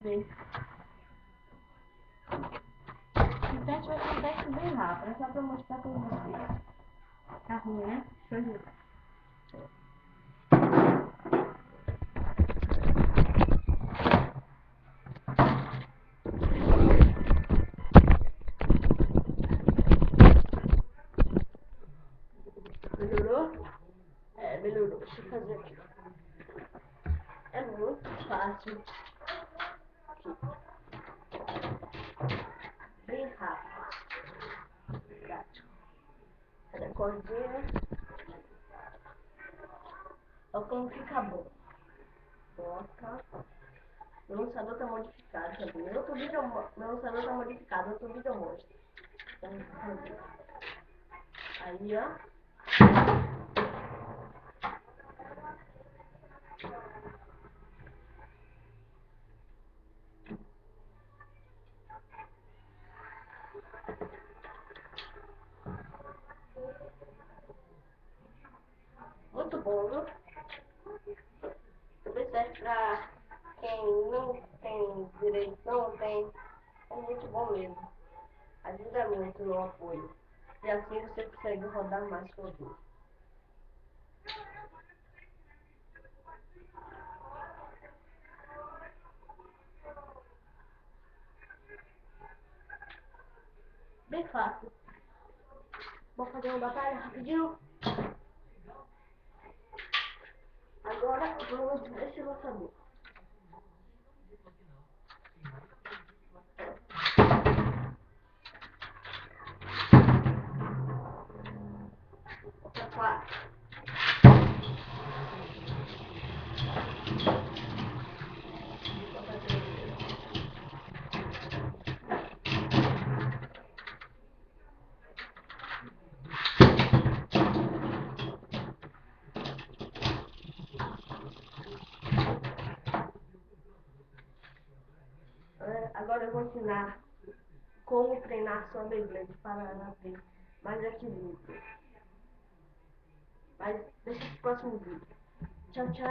Esse teste vai ser um teste bem rápido, é só pra mostrar pra vocês. Tá ruim, né? Deixa eu ajudar. Melhorou? É, melhorou. Deixa eu fazer aqui. É muito fácil. Bem rápido. Prático. Olha a cordinha. Olha como fica bom. Bota. Meu lançador tá modificado também. Meu lançador tá modificado. Outro vídeo eu mostro. Aí, ó. Muito bom, viu? Também serve pra quem não tem direito, não tem. É muito bom mesmo. Ajuda muito no apoio. E assim você consegue rodar mais produto. Bem fácil. Vou fazer uma batalha rapidinho. Agora vamos ver esse lançador. Outra 4. Agora eu vou ensinar como treinar sua Beyblade para ela ter mais equilíbrio. Mas deixa pro próximo vídeo. Tchau, tchau.